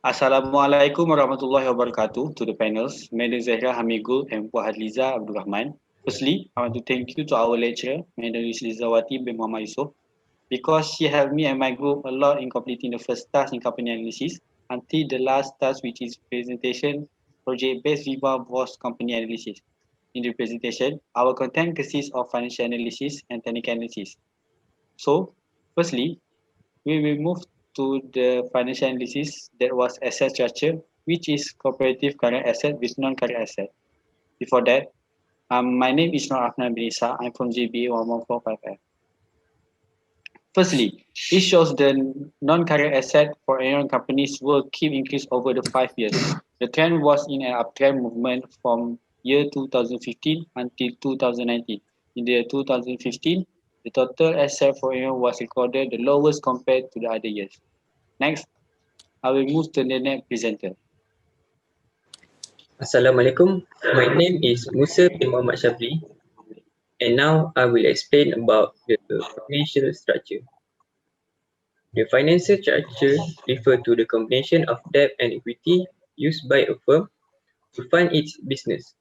Assalamualaikum warahmatullahi wabarakatuh to the panels, Madam Zahra Hamigul and Puan Hadliza Abdul Rahman. Firstly, I want to thank you to our lecturer, Madam Lizawati bin Muhammad Yusof, because she helped me and my group a lot in completing the first task in company analysis until the last task, which is presentation project-based Viva Voice company analysis. In the presentation, our content consists of financial analysis and technical analysis. So, firstly, we will move to the financial analysis that was asset structure, which is comparative current asset with non-current asset. Before that, my name is Nur Afnan bin Isa. I'm from JBA 1145F. Firstly, it shows the non-current asset for Aeon companies will keep increase over the 5 years. The trend was in an uptrend movement from year 2015 until 2019. In the year 2015, the total asset for Aeon was recorded the lowest compared to the other years. Next, I will move to the next presenter. Assalamualaikum. My name is Musa bin Muhammad Shafri, and now I will explain about the financial structure. The financial structure refers to the combination of debt and equity used by a firm to fund its business.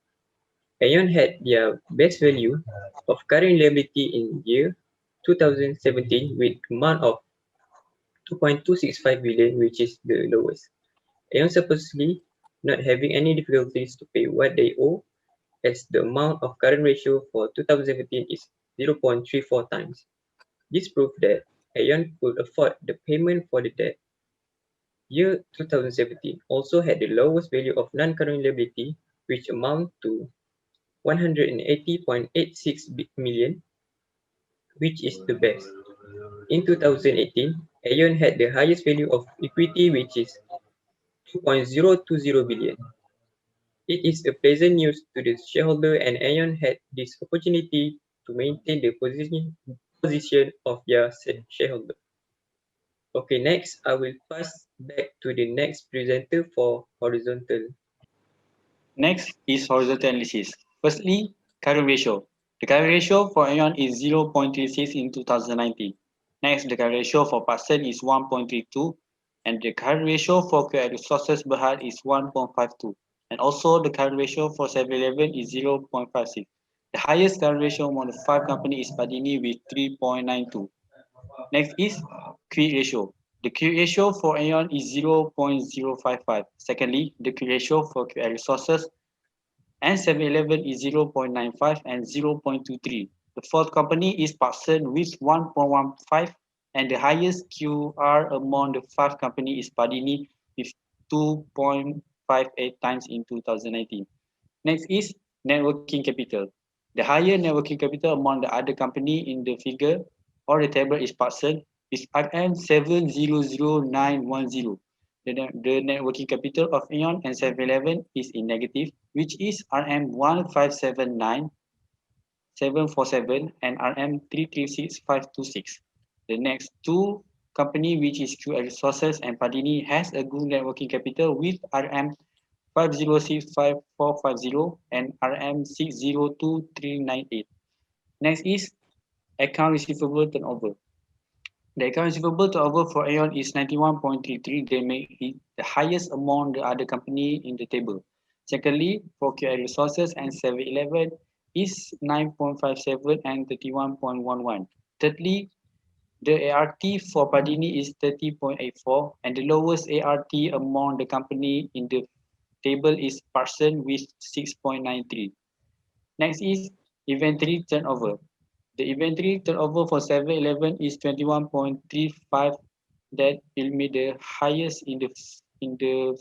Aeon had their best value of current liability in year 2017 with amount of 2.265 billion, which is the lowest. Aeon supposedly not having any difficulties to pay what they owe, as the amount of current ratio for 2017 is 0.34 times. This proves that Aeon could afford the payment for the debt. Year 2017 also had the lowest value of non-current liability, which amount to 180.86 million, which is the best. In 2018, Aeon had the highest value of equity, which is 2.020 billion. It is a pleasant news to the shareholder, and Aeon had this opportunity to maintain the position of their shareholder. Okay, next I will pass back to the next presenter for horizontal. Next is horizontal analysis. Firstly, current ratio. The current ratio for Aeon is 0.36 in 2019. Next, the current ratio for Parcel is 1.32, and the current ratio for QI Resources Berhad is 1.52. And also the current ratio for 7-Eleven is 0.56. The highest current ratio among the 5 companies is Padini with 3.92. Next is quick ratio. The quick ratio for Aeon is 0.055. Secondly, the quick ratio for QI Resources and 7-Eleven is 0.95 and 0.23. The fourth company is Parkson with 1.15, and the highest QR among the 5 companies is Padini with 2.58 times in 2019. Next is net working capital. The higher net working capital among the other company in the figure or the table is Parkson is RM 700910. The net working capital of Aeon and 7-Eleven is in negative, which is RM 1579 747 and RM 336526. The next two company, which is QL Resources and Padini, has a good net working capital with RM 5065450 and RM 602398. Next is account receivable turnover. The account receivable turnover for Aeon is 91.33. They make it the highest among the other company in the table. Secondly, for QI Resources and 7-Eleven is 9.57 and 31.11. Thirdly, the ART for Padini is 30.84, and the lowest ART among the company in the table is Parson with 6.93. Next is inventory turnover. The inventory turnover for 7-Eleven is 21.35. That will be the highest in the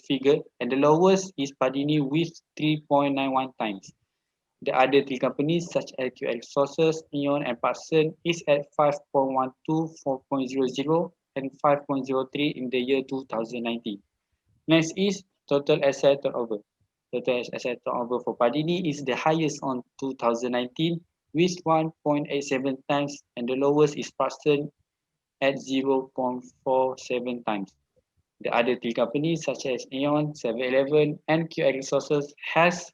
figure, and the lowest is Padini with 3.91 times. The other 3 companies such as QL Resources, Aeon, and Parson is at 5.12, 4.00, and 5.03 in the year 2019. Next is total asset turnover. Total asset turnover for Padini is the highest on 2019 with 1.87 times, and the lowest is Parson at 0.47 times. The other 3 companies such as Aeon, 7-Eleven, and QI Resources has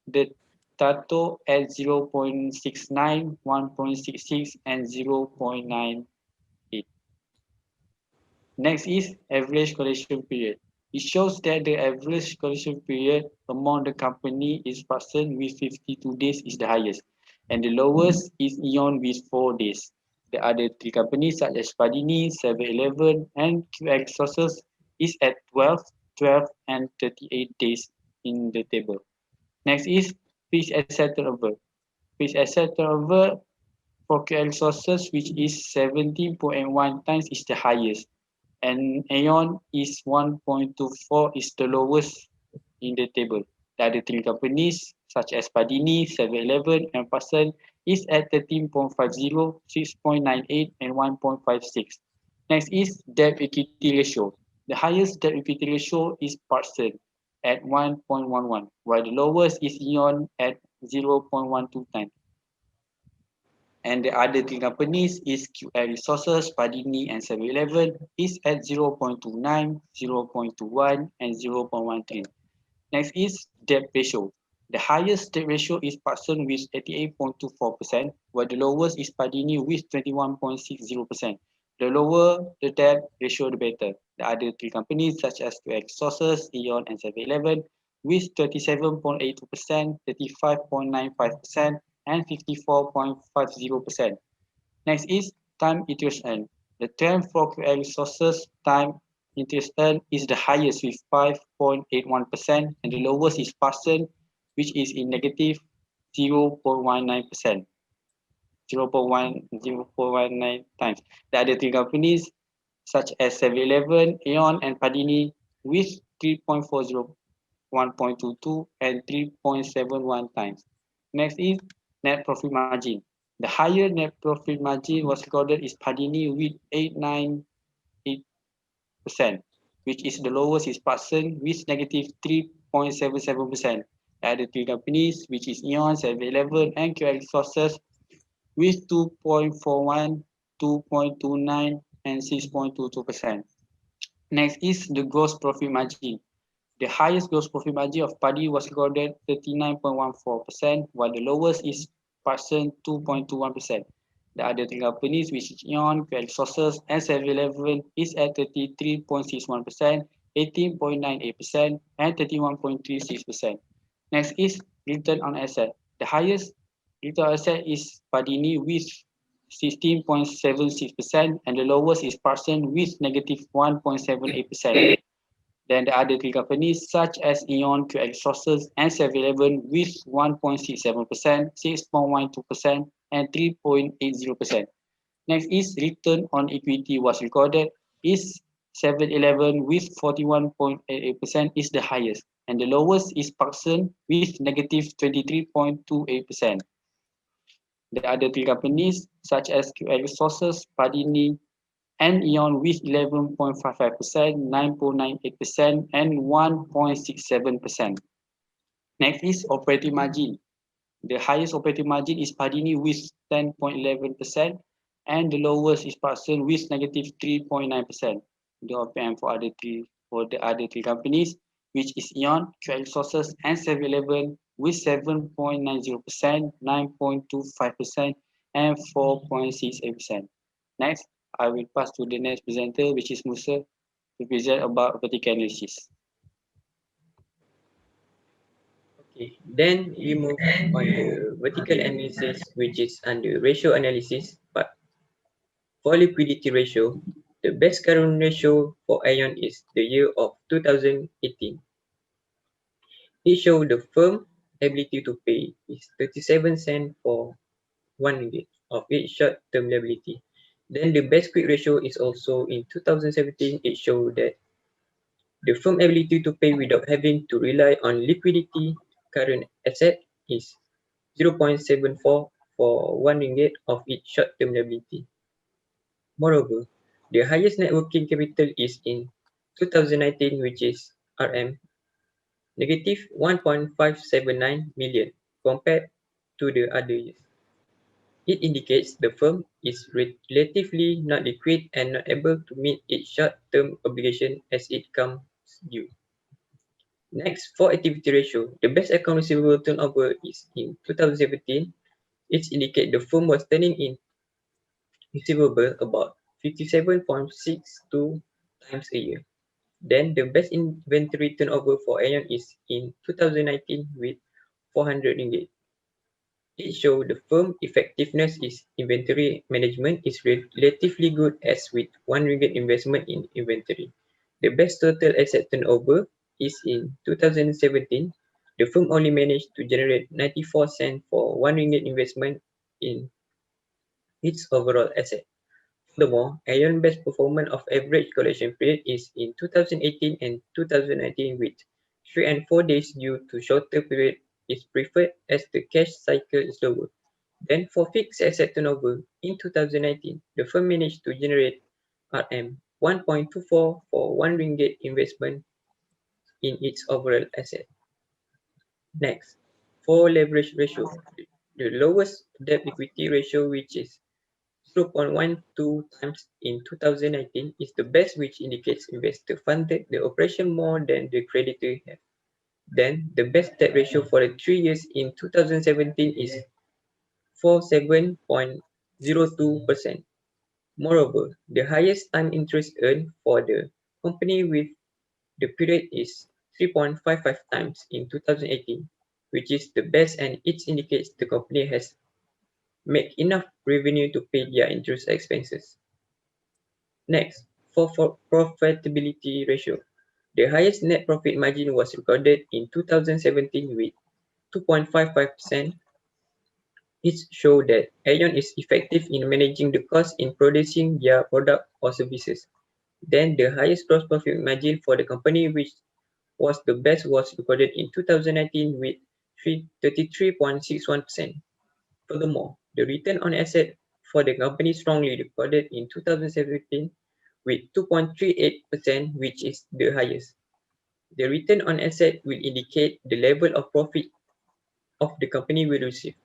the Tato at 0.69, 1.66, and 0.98. Next is average collection period. It shows that the average collection period among the company is Parcel with 52 days is the highest, and the lowest is Aeon with 4 days. The other three companies such as Padini, 7-Eleven, and QX Sources is at 12, 12, and 38 days in the table. Next is fixed asset turnover. Fixed asset turnover for QL sources, which is 17.1 times, is the highest, and Aeon is 1.24 is the lowest in the table. The other three companies such as Padini, 7-Eleven, and Parcel is at 13.50, 6.98, and 1.56. Next is debt equity ratio. The highest debt equity ratio is Parcel at 1.11, while the lowest is Aeon at 0.12 times. And the other three companies is QL Resources, Padini, and 7-Eleven is at 0.29, 0.21, and 0.13. Next is debt ratio. The highest debt ratio is Parcel with 88.24%, while the lowest is Padini with 21.60%. The lower the debt ratio, the better. The other three companies such as QX Sources, Aeon, and 7-Eleven with 37.82%, 35.95%, and 54.50%. Next is time interest earned. The term for QL Sources time interest earned is the highest with 5.81%, and the lowest is Parcel, which is in negative 0.19%. 0.19 times. The other three companies such as 7-Eleven, Aeon, and Padini with 3.40, 1.22, and 3.71 times. Next is net profit margin. The higher net profit margin was recorded is Padini with 8.98%, which is the lowest is Parcel with negative 3.77%. The other three companies, which is Aeon, 7-Eleven, and QL Sources with 2.41, 2.29, and 6.22%. Next is the gross profit margin. The highest gross profit margin of Padi was recorded 39.14%, while the lowest is Parcel 2.21%. The other three companies, which is Aeon, QL Sources, and 7-Eleven, is at 33.61%, 18.98%, and 31.36%. Next is return on asset. The highest return on asset is Padini with 16.76%, and the lowest is Parcel with negative 1.78%. Then the other three companies such as Aeon, QX Sources, and 7-Eleven with 1.67%, 6.12%, and 3.80%. Next is return on equity was recorded is 7-Eleven with 41.88% is the highest, and the lowest is Parcel with negative 23.28%. The other three companies such as QX Sources, Padini, and Aeon with 11.55%, 9.98%, and 1.67%. Next is operating margin. The highest operating margin is Padini with 10.11%, and the lowest is Parcel with negative 3.9%. The OPM for the other three companies, which is Aeon, QL Sources, and 7-Eleven with 7.90%, 9.25%, and 4.68%. Next, I will pass to the next presenter, which is Musa, to present about vertical analysis. Okay, then we move on the vertical analysis, which is under ratio analysis. But for liquidity ratio, the best current ratio for Aeon is the year of 2018. It shows the firm ability to pay is 37 cents for 1 ringgit of its short-term liability. Then the best quick ratio is also in 2017. It showed that the firm ability to pay without having to rely on liquidity current asset is 0.74 for 1 ringgit of its short-term liability. Moreover, the highest net working capital is in 2019, which is RM, negative 1.579 million compared to the other years. It indicates the firm is relatively not liquid and not able to meet its short-term obligation as it comes due. Next, for activity ratio, the best account receivable turnover is in 2017. It indicates the firm was turning in receivable about 57.62 times a year. Then the best inventory turnover for Aeon is in 2019 with 400 ringgit. It shows the firm effectiveness is inventory management is relatively good as with 1 ringgit investment in inventory. The best total asset turnover is in 2017. The firm only managed to generate 94 cents for 1 ringgit investment in its overall asset. Furthermore, Aeon best performance of average collection period is in 2018 and 2019 with 3 and 4 days due to shorter period is preferred as the cash cycle is lower. Then for fixed asset turnover, in 2019, the firm managed to generate RM 1.24 for 1 ringgit investment in its overall asset. Next, for leverage ratio, the lowest debt equity ratio, which is 0.12 times in 2019, is the best, which indicates investor funded the operation more than the creditor have. Then the best debt ratio for the 3 years in 2017 is 47.02%. Moreover, the highest time interest earned for the company with the period is 3.55 times in 2018, which is the best, and it indicates the company has made enough revenue to pay their interest expenses. Next, for profitability ratio, the highest net profit margin was recorded in 2017 with 2.55%. It shows that Aeon is effective in managing the cost in producing their product or services. Then the highest gross profit margin for the company, which was the best, was recorded in 2019 with 33.61%. Furthermore, the return on asset for the company strongly recorded in 2017 with 2.38%, which is the highest. The return on asset will indicate the level of profit of the company will receive.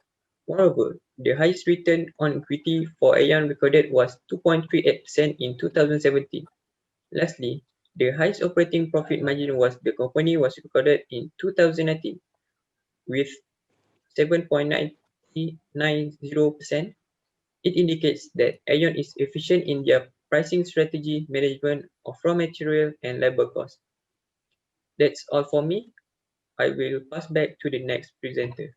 Moreover, the highest return on equity for Aeon recorded was 2.38% in 2017. Lastly, the highest operating profit margin was the company was recorded in 2019 with 7.990%. It indicates that Aeon is efficient in their pricing strategy, management of raw material and labor costs. That's all for me. I will pass back to the next presenter.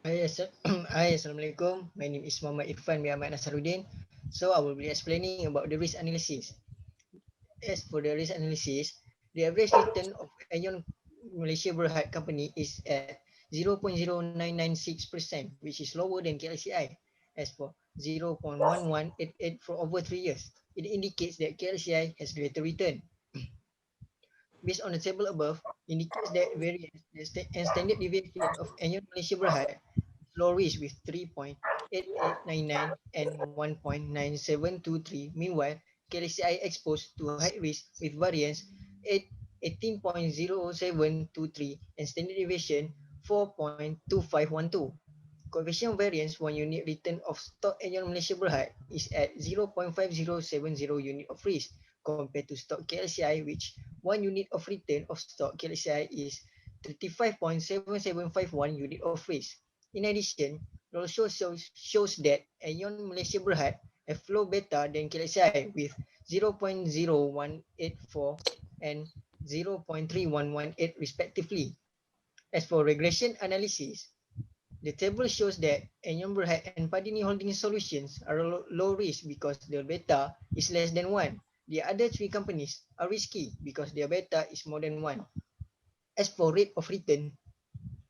Hi, Assalamualaikum. My name is Muhammad Irfan bin Ahmad Nasaruddin. So I will be explaining about the risk analysis. As for the risk analysis, the average return of Aeon Malaysia Berhad Company is at 0.0996%, which is lower than KLCI. As for 0.1188 for over 3 years, it indicates that KLCI has greater return. Based on the table above, indicates that variance and standard deviation of Aeon Malaysia Berhad low risk with 3.8899 and 1.9723. Meanwhile, KLCI exposed to high risk with variance 18.0723 and standard deviation 4.2512. Coefficient of variance 1 unit return of stock Aeon Malaysia Berhad is at 0.5070 unit of risk compared to stock KLCI, which 1 unit of return of stock KLCI is 35.7751 unit of risk. In addition, it also shows that Aeon Malaysia Berhad have low beta than KLCI with 0.0184 and 0.3118 respectively. As for regression analysis, the table shows that Aeon Berhad and Padini Holding Solutions are low risk because their beta is less than 1. The other 3 companies are risky because their beta is more than 1. As for rate of return,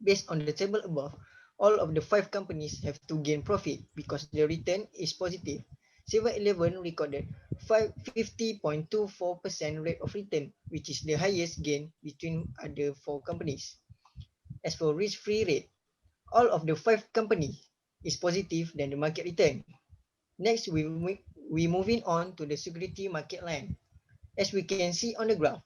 based on the table above, all of the 5 companies have to gain profit because their return is positive. 7-Eleven recorded 50.24% rate of return, which is the highest gain between other 4 companies. As for risk-free rate, all of the 5 companies is positive than the market return. Next, we moving on to the security market line. As we can see on the graph,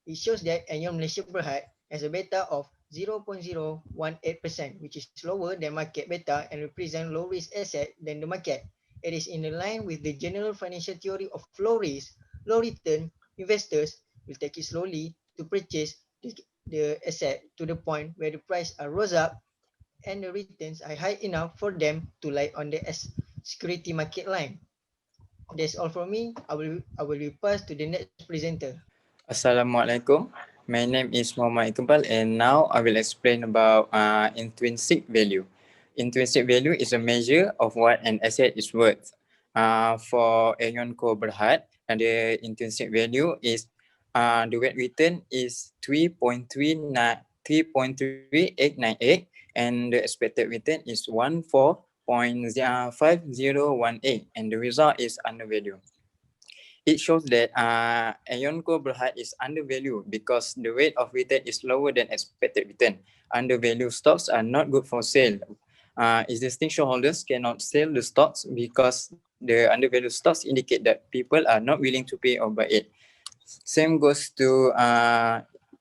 it shows that Aeon Malaysia Berhad has a beta of 0.018%, which is lower than market beta and represent low risk asset than the market. It is in line with the general financial theory of low risk, low return. Investors will take it slowly to purchase the asset to the point where the price rose up and the returns are high enough for them to lie on the security market line. That's all from me. I will be passed to the next presenter. Assalamualaikum. My name is Muhammad Iqbal and now I will explain about intrinsic value. Intrinsic value is a measure of what an asset is worth. For Aeon Co Berhad, and the intrinsic value is the weight return is 3.3898 and the expected return is 14.5018 and the result is undervalued. It shows that Aeon Co Berhad is undervalued because the rate of return is lower than expected return. Undervalued stocks are not good for sale. Existing shareholders cannot sell the stocks because the undervalued stocks indicate that people are not willing to pay or buy it. Same goes to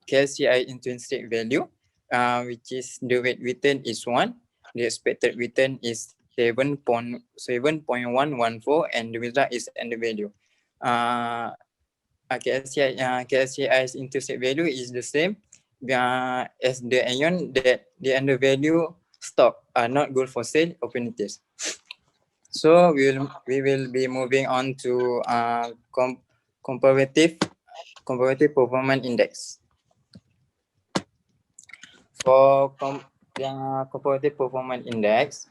KLCI intrinsic value, which is the rate return is 1, the expected return is 7.114 and the result is undervalued. KLCI's intrinsic value is the same as the Aeon that the undervalued stock are not good for sale opportunities. So we will be moving on to comparative performance index. For comparative performance index,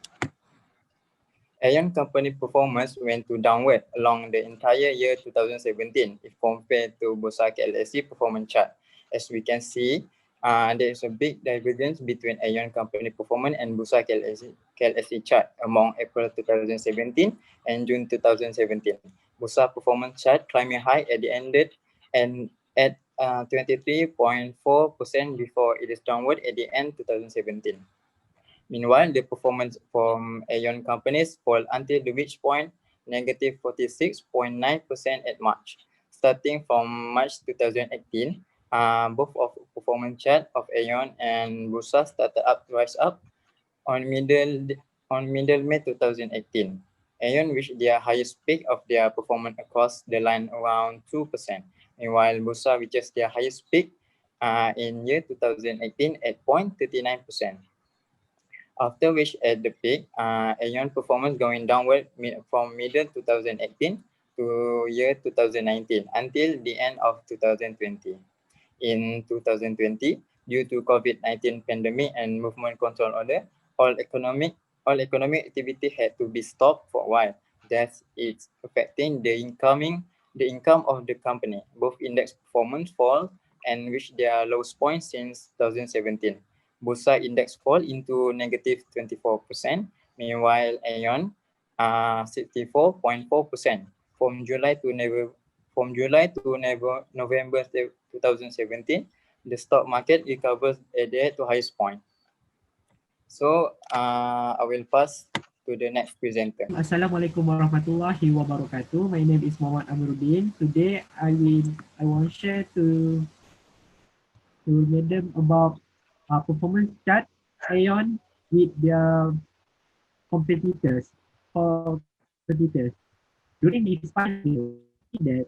Aeon company performance went to downward along the entire year 2017 if compared to Bursa KLSE performance chart. As we can see, there is a big divergence between Aeon company performance and Bursa KLSE chart among April 2017 and June 2017. Bursa performance chart climbing high at the ended and at 23.4% before it is downward at the end 2017. Meanwhile, the performance from Aeon companies fall until the reach point negative 46.9% at March. Starting from March 2018, both of performance chart of Aeon and Bursa started up to rise up on middle May 2018. Aeon reached their highest peak of their performance across the line around 2%. Meanwhile, Bursa reaches their highest peak in year 2018 at 0.39%. After which at the peak, Aeon performance going downward from middle 2018 to year 2019 until the end of 2020. In 2020, due to COVID-19 pandemic and movement control order, all economic activity had to be stopped for a while. Thus, it's affecting the income of the company. Both index performance fall and reach their lowest point since 2017. Bursa index fall into negative 24%. Meanwhile, Aeon 64.4%. From July to November 2017, the stock market recovers at the highest point. So I will pass to the next presenter. Assalamualaikum warahmatullahi wabarakatuh. My name is Muhammad Amiruddin. Today I want to share to madam about performance chart Aeon with their competitors. During this year, see that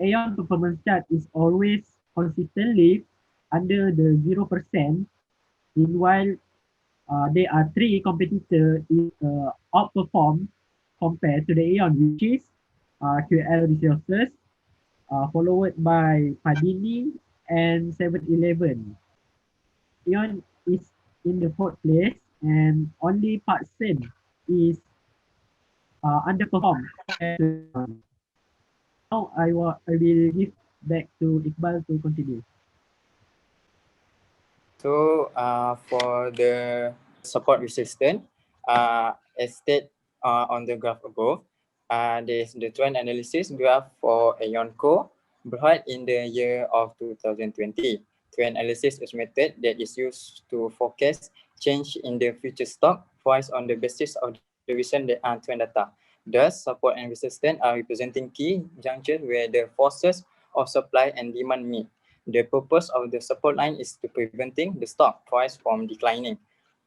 Aeon performance chart is always consistently under the 0%. Meanwhile, there are three competitors outperform compared to the Aeon, which is QL Resources, followed by Padini and 7-Eleven. Aeon is in the fourth place, and only Pakcen is underperformed. Now I will give back to Iqbal to continue. So for the support resistance, as stated on the graph above, there is the trend analysis graph for Aeon Co Berhad in the year of 2020. Trend analysis is a method that is used to forecast change in the future stock price on the basis of the recent trend data. Thus, support and resistance are representing key junctures where the forces of supply and demand meet. The purpose of the support line is to preventing the stock price from declining.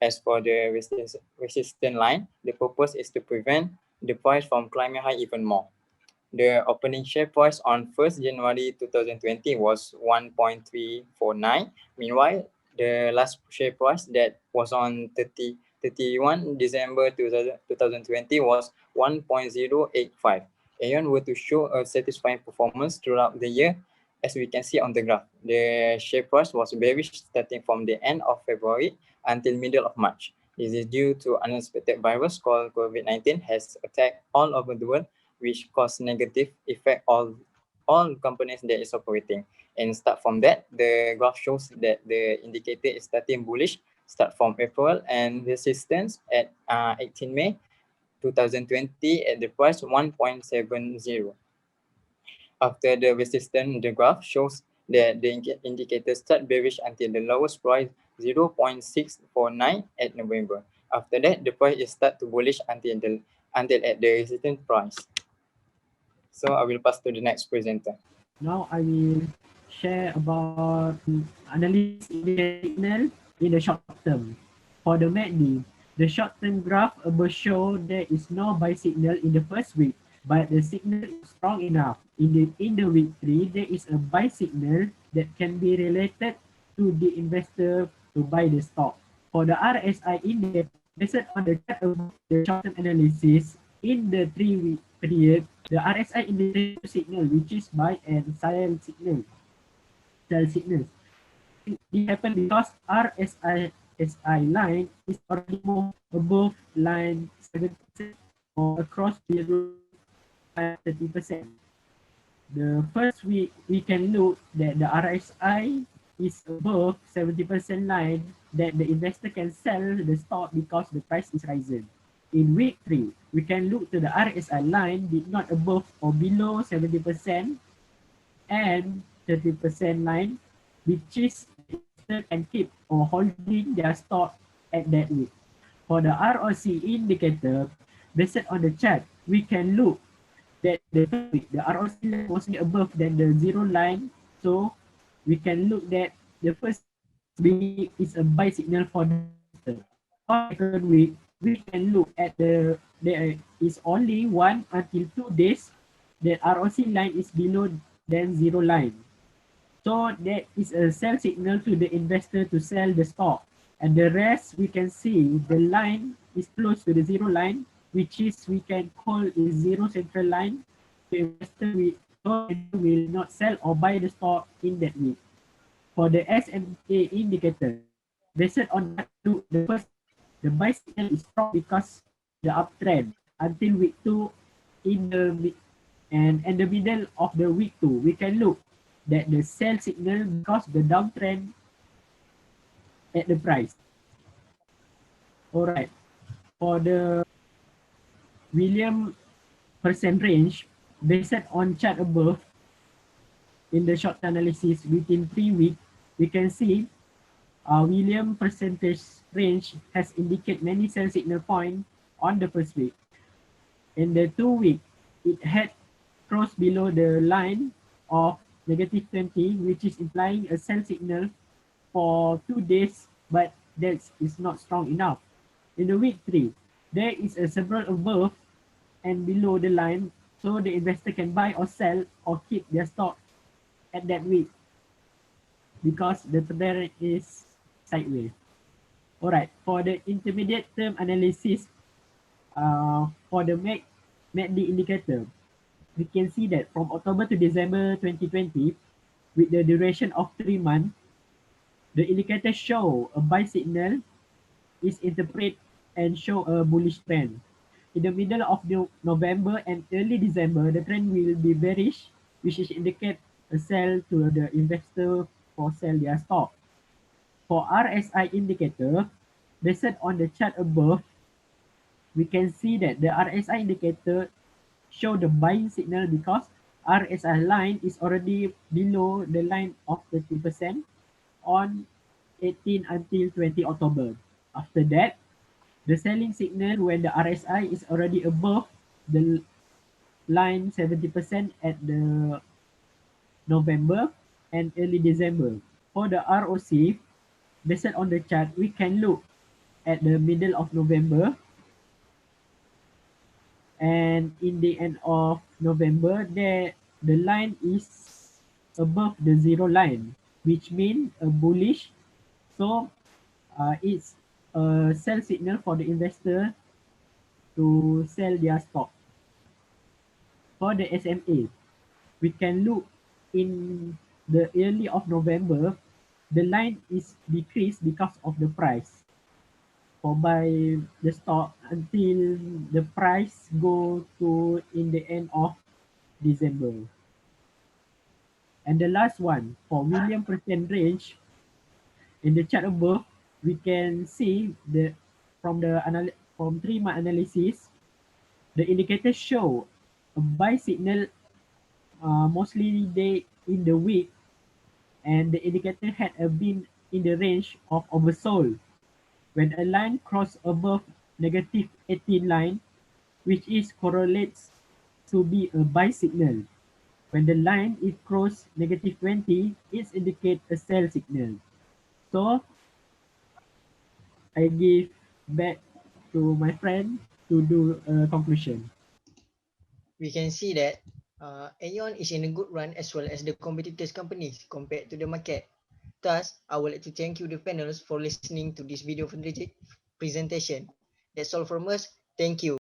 As for the resistance line, the purpose is to prevent the price from climbing high even more. The opening share price on 1st January 2020 was 1.349. Meanwhile, the last share price that was on 31 December 2020 was 1.085. Aeon were to show a satisfying performance throughout the year, as we can see on the graph. The share price was bearish starting from the end of February until middle of March. This is due to unexpected virus called COVID-19 has attacked all over the world, which caused negative effect on all companies that is operating. And start from that, the graph shows that the indicator is starting bullish, start from April and resistance at 18 May 2020 at the price 1.70. After the resistance, the graph shows that the indicator start bearish until the lowest price 0.649 at November. After that, the price is start to bullish until at the resistance price. So I will pass to the next presenter. Now I will share about analysis signal in the short term. For the MACD, the short-term graph above show there is no buy signal in the first week, but the signal is strong enough. In the week 3, there is a buy signal that can be related to the investor to buy the stock. For the RSI index, based on the chart of the short-term analysis, in the 3-week period, the RSI indicator signal, which is buy and sell signal. It happened because RSI line is already more above line 7% or across below 30%. The first week, we can look that the RSI is above 70% line that the investor can sell the stock because the price is rising. In week 3, we can look to the RSI line did not above or below 70% and 30% line, which is investor can keep or holding their stock at that week. For the ROC indicator, based on the chart, we can look that the ROC line was above than the zero line, so we can look that the first week is a buy signal for the investor. For the second week, we can look at there is only 1 until 2 days the ROC line is below than zero line. So that is a sell signal to the investor to sell the stock. And the rest we can see the line is close to the zero line, which is we can call a zero central line. The investor will not sell or buy the stock in that week. For the SMA indicator, based on that, the buy signal is strong because the uptrend until week 2 in the middle of the week 2, we can look that the sell signal because the downtrend at the price. Alright, for the William percent range, based on chart above, in the short analysis within 3 weeks, we can see William percentage range has indicated many sell signal point on the first week. In the 2 week, it had crossed below the line of -20, which is implying a sell signal for 2 days, but that is not strong enough. In the week 3, there is a several above and below the line, so the investor can buy or sell or keep their stock at that week because the trend is sideways. Alright, for the intermediate term analysis, for the MACD indicator, we can see that from October to December 2020, with the duration of 3 months, the indicator show a buy signal is interpret and show a bullish trend. In the middle of November and early December, the trend will be bearish, which is indicate a sell to the investor for sell their stock. For RSI indicator, based on the chart above, we can see that the RSI indicator show the buying signal because RSI line is already below the line of 30% on 18 until 20 October. After that, the selling signal when the RSI is already above the line 70% at the November and early December. For the ROC, based on the chart, we can look at the middle of November, and in the end of November, the line is above the zero line, which means a bullish. So it's a sell signal for the investor to sell their stock. For for the SMA, we can look in the early of November, the line is decreased because of the price. For buy the stock until the price go to in the end of December. And the last one, for William percent range, in the chart above, we can see from 3-month analysis, the indicators show a buy signal mostly in the week, and the indicator had been in the range of oversold. When a line cross above negative 18 line, which is correlates to be a buy signal. When the line is cross negative 20, it indicates a sell signal. So I give back to my friend to do a conclusion. We can see that Aeon is in a good run as well as the competitors companies compared to the market. Thus, I would like to thank you the panels for listening to this video presentation. That's all from us. Thank you.